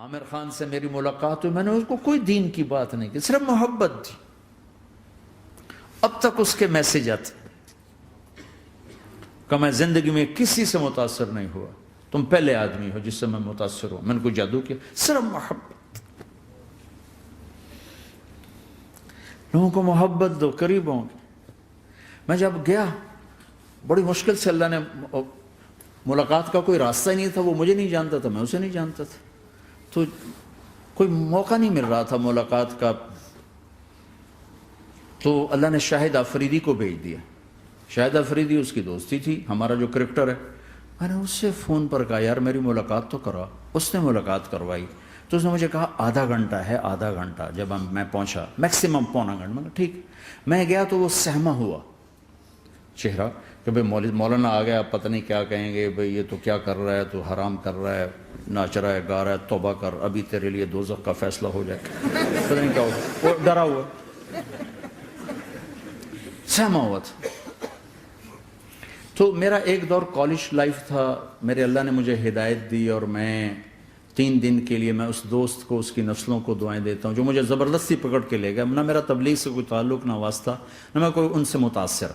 عامر خان سے میری ملاقات ہوئی، میں نے اس کو کوئی دین کی بات نہیں کی، صرف محبت تھی. اب تک اس کے میسج آتے کہ میں زندگی میں کسی سے متاثر نہیں ہوا، تم پہلے آدمی ہو جس سے میں متاثر ہوں. میں نے کوئی جادو کیا، صرف محبت. لوگوں کو محبت دو، قریب ہوں. میں جب گیا بڑی مشکل سے اللہ نے، ملاقات کا کوئی راستہ ہی نہیں تھا، وہ مجھے نہیں جانتا تھا، میں اسے نہیں جانتا تھا، تو کوئی موقع نہیں مل رہا تھا ملاقات کا. تو اللہ نے شاہد آفریدی کو بھیج دیا. شاہد آفریدی اس کی دوستی تھی، ہمارا جو کرکٹر ہے. میں نے اس سے فون پر کہا یار میری ملاقات تو کرا. اس نے ملاقات کروائی. تو اس نے مجھے کہا آدھا گھنٹہ ہے، آدھا گھنٹہ. جب میں پہنچا میکسیمم پونا گھنٹہ. میں نے ٹھیک. میں گیا تو وہ سہما ہوا چہرہ کہ بھئی مولانا آ گیا، پتہ نہیں کیا کہیں گے، بھئی یہ تو کیا کر رہا ہے، تو حرام کر رہا ہے، ناچ رہا ہے، گا رہا ہے، توبہ کر، ابھی تیرے لیے دوزخ کا فیصلہ ہو جائے. پتہ نہیں کیا ہوگا، وہ ڈرا ہوا سہما ہوا تھا. تو میرا ایک دور کالج لائف تھا. میرے اللہ نے مجھے ہدایت دی اور میں 3 دن کے لیے میں اس دوست کو، اس کی نسلوں کو دعائیں دیتا ہوں جو مجھے زبردستی پکڑ کے لے گیا. نہ میرا تبلیغ سے کوئی تعلق، نہ واسطہ، نہ میں کوئی ان سے متاثر.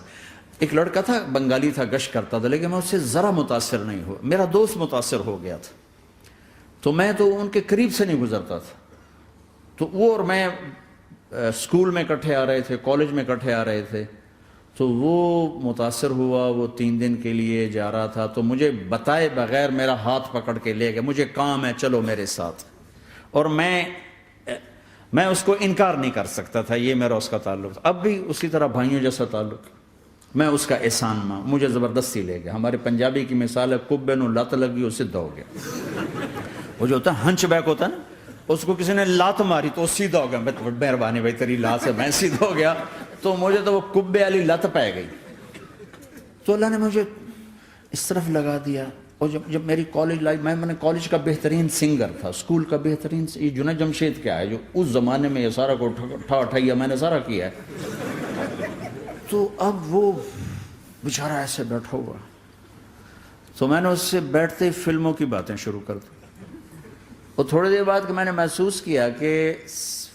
ایک لڑکا تھا، بنگالی تھا، گشت کرتا تھا، لیکن میں اس سے ذرا متاثر نہیں ہوا. میرا دوست متاثر ہو گیا تھا، تو میں تو ان کے قریب سے نہیں گزرتا تھا. تو وہ اور میں اسکول میں اکٹھے آ رہے تھے، کالج میں اکٹھے آ رہے تھے. تو وہ متاثر ہوا، وہ 3 دن کے لیے جا رہا تھا، تو مجھے بتائے بغیر میرا ہاتھ پکڑ کے لے گیا. مجھے کام ہے، چلو میرے ساتھ. اور میں اس کو انکار نہیں کر سکتا تھا، یہ میرا اس کا تعلق تھا. اب بھی اسی طرح بھائیوں جیسا تعلق. میں اس کا احسان ماں، مجھے زبردستی لے گیا. ہمارے پنجابی کی مثال ہے، کبے نو لت لگی وہ سیدھا ہو گیا. وہ جو ہوتا ہے ہنچ بیک ہوتا ہے نا، اس کو کسی نے لات ماری تو وہ سیدھا ہو گیا. مہربانی بھائی تیری لات سے میں سیدھا ہو گیا. تو مجھے تو وہ کبے والی لت پہ گئی. تو اللہ نے مجھے اس طرف لگا دیا. اور جب میری کالج لائف، میں نے کالج کا بہترین سنگر تھا، اسکول کا بہترین. یہ جنید جمشید کیا ہے جو اس زمانے میں یہ سارا کو اٹھایا میں نے سارا کیا ہے. تو اب وہ بیچارہ ایسے بیٹھا ہوا. تو میں نے اس سے بیٹھتے ہی فلموں کی باتیں شروع کر دی. اور تھوڑی دیر بعد کہ میں نے محسوس کیا کہ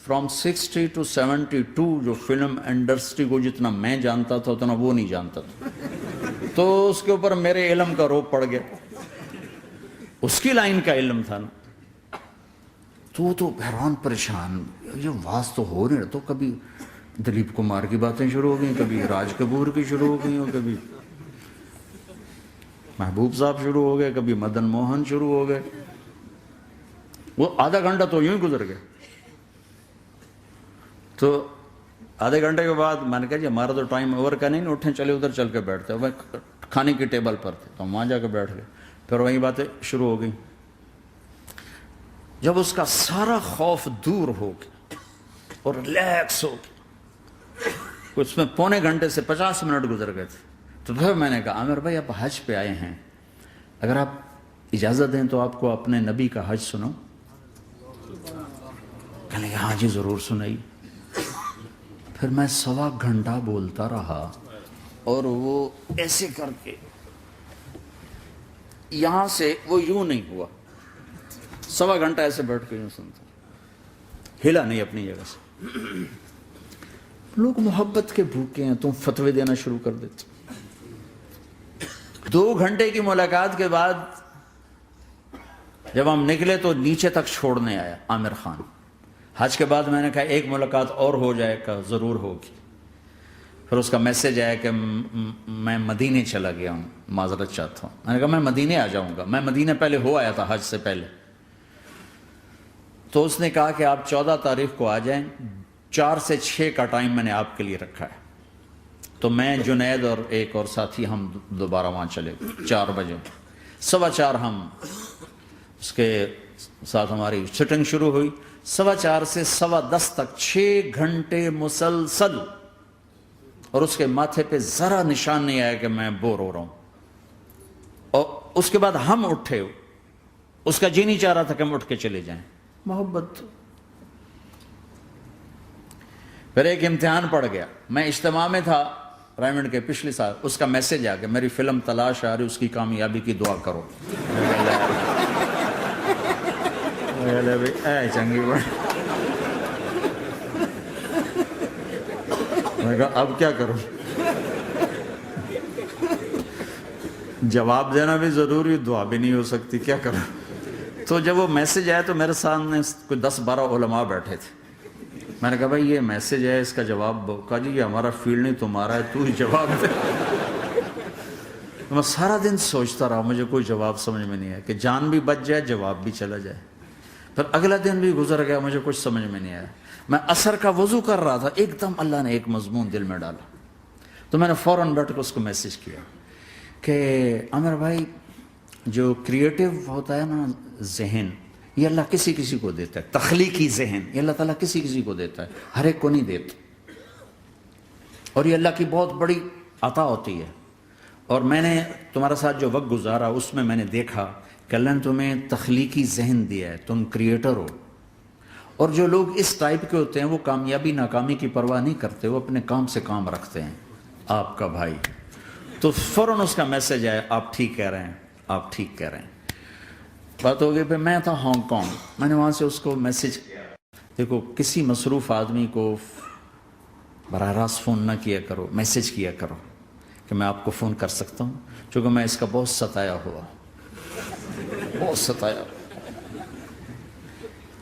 فرام 60 to 72 جو فلم انڈسٹری کو جتنا میں جانتا تھا اتنا وہ نہیں جانتا تھا. تو اس کے اوپر میرے علم کا روپ پڑ گیا. اس کی لائن کا علم تھا نا. تو حیران پریشان، یہ واز تو ہو نہیں رہا. تو کبھی دلیپ کمار کی باتیں شروع ہو گئیں، کبھی راج کپور کی شروع ہو گئیں، اور کبھی محبوب صاحب شروع ہو گئے، کبھی مدن موہن شروع ہو گئے. وہ آدھا گھنٹہ تو یوں ہی گزر گیا. تو آدھے گھنٹے کے بعد میں نے کہا جی ہمارا تو ٹائم اوور کا نہیں، اٹھیں چلے ادھر چل کے بیٹھتے. وہ کھانے کی ٹیبل پر تھے تو ہم وہاں جا کے بیٹھ گئے. پھر وہیں باتیں شروع ہو گئیں. جب اس کا سارا خوف دور ہو گیا اور ریلیکس ہو گیا، اس میں پونے گھنٹے سے 50 منٹ گزر گئے تھے. تو پھر میں نے کہا عامر بھائی آپ حج پہ آئے ہیں، اگر آپ اجازت دیں تو آپ کو اپنے نبی کا حج سنو. کہنے لگے ہاں جی ضرور سنائی. پھر میں 1.25 گھنٹہ بولتا رہا اور وہ ایسے کر کے یہاں سے وہ یوں نہیں ہوا. 1.25 گھنٹہ ایسے بیٹھ کے یوں سنتا، ہلا نہیں اپنی جگہ سے. لوگ محبت کے بھوکے ہیں، تم فتوے دینا شروع کر دیتے. 2 گھنٹے کی ملاقات کے بعد جب ہم نکلے تو نیچے تک چھوڑنے آیا عامر خان. حج کے بعد میں نے کہا ایک ملاقات اور ہو جائے گا، ضرور ہوگی. پھر اس کا میسج آیا کہ میں مدینے چلا گیا ہوں، معذرت چاہتا ہوں. میں نے کہا میں مدینے آ جاؤں گا. میں مدینے پہلے ہو آیا تھا حج سے پہلے. تو اس نے کہا کہ آپ 14 تاریخ کو آ جائیں، 4 سے 6 کا ٹائم میں نے آپ کے لیے رکھا ہے. تو میں جنید اور ایک اور ساتھی ہم دوبارہ وہاں چلے گئے. 4 بجے 4:15 ہم اس کے ساتھ ہماری شوٹنگ شروع ہوئی. 4:15 سے 10:15 تک 6 گھنٹے مسلسل. اور اس کے ماتھے پہ ذرا نشان نہیں آیا کہ میں بور ہو رہا ہوں. اور اس کے بعد ہم اٹھے، اس کا جی نہیں چاہ رہا تھا کہ ہم اٹھ کے چلے جائیں. محبت. پھر ایک امتحان پڑ گیا. میں اجتماع میں تھا رائمنڈ کے پچھلے سال. اس کا میسج آ گیا میری فلم تلاش آ رہی، اس کی کامیابی کی دعا کرو. اے چنگی بڑی. میں نے کہا اب کیا کروں؟ جواب دینا بھی ضروری، دعا بھی نہیں ہو سکتی، کیا کروں؟ تو جب وہ میسج آیا تو میرے سامنے کوئی 10-12 علماء بیٹھے تھے. میں نے کہا بھائی یہ میسج ہے، اس کا جواب دو. کہا جی یہ ہمارا فیلڈ نہیں تمہارا ہے، تو ہی جواب دے. میں سارا دن سوچتا رہا، مجھے کوئی جواب سمجھ میں نہیں آیا کہ جان بھی بچ جائے، جواب بھی چلا جائے. پھر اگلا دن بھی گزر گیا، مجھے کچھ سمجھ میں نہیں آیا. میں عصر کا وضو کر رہا تھا، ایک دم اللہ نے ایک مضمون دل میں ڈالا. تو میں نے فوراً بیٹھ کے اس کو میسج کیا کہ عامر بھائی، جو کریٹو ہوتا ہے نا ذہن، یہ اللہ کسی کسی کو دیتا ہے. تخلیقی ذہن یہ اللہ تعالیٰ کسی کسی کو دیتا ہے، ہر ایک کو نہیں دیتا. اور یہ اللہ کی بہت بڑی عطا ہوتی ہے. اور میں نے تمہارے ساتھ جو وقت گزارا اس میں نے دیکھا کہ اللہ نے تمہیں تخلیقی ذہن دیا ہے، تم کریٹر ہو. اور جو لوگ اس ٹائپ کے ہوتے ہیں وہ کامیابی ناکامی کی پرواہ نہیں کرتے، وہ اپنے کام سے کام رکھتے ہیں. آپ کا بھائی تو فوراً اس کا میسج آیا، آپ ٹھیک کہہ رہے ہیں، آپ ٹھیک کہہ رہے ہیں. بات ہو گئی. پھر میں تھا ہانگ کانگ، میں نے وہاں سے اس کو میسج کیا. دیکھو کسی مصروف آدمی کو براہ راست فون نہ کیا کرو، میسج کیا کرو کہ میں آپ کو فون کر سکتا ہوں، چونکہ میں اس کا بہت ستایا ہوا، بہت ستایا.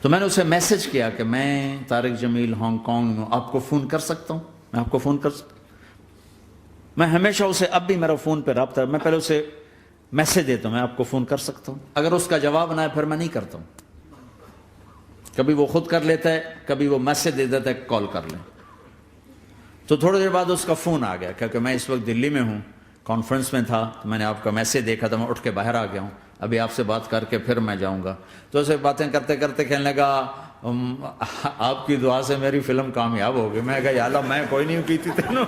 تو میں نے اسے میسج کیا کہ میں طارق جمیل ہانگ کانگ میں آپ کو فون کر سکتا ہوں، میں آپ کو فون کر سکتا ہوں. میں ہمیشہ اسے، اب بھی میرا فون پہ رابطہ ہے، میں پہلے اسے میسج دیتا ہوں میں آپ کو فون کر سکتا ہوں. اگر اس کا جواب نہ ہے پھر میں نہیں کرتا ہوں. کبھی وہ خود کر لیتا ہے، کبھی وہ میسج دے دیتا ہے کال کر لیں. تو تھوڑی دیر بعد اس کا فون آ گیا، کیونکہ میں اس وقت دلی میں ہوں، کانفرنس میں تھا. تو میں نے آپ کا میسج دیکھا تھا، میں اٹھ کے باہر آ گیا ہوں، ابھی آپ سے بات کر کے پھر میں جاؤں گا. تو اسے باتیں کرتے کرتے کہنے لگا آپ کی دعا سے میری فلم کامیاب ہو گئی. میں کہا یا اللہ میں کوئی نہیں کی تھی تینوں.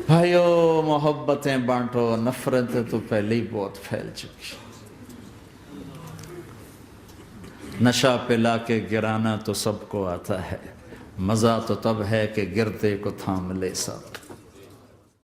بھائیو محبتیں بانٹو، نفرتیں تو پہلے ہی بہت پھیل چکی. نشہ پلا کے گرانا تو سب کو آتا ہے، مزہ تو تب ہے کہ گرتے کو تھام لے ساتھ.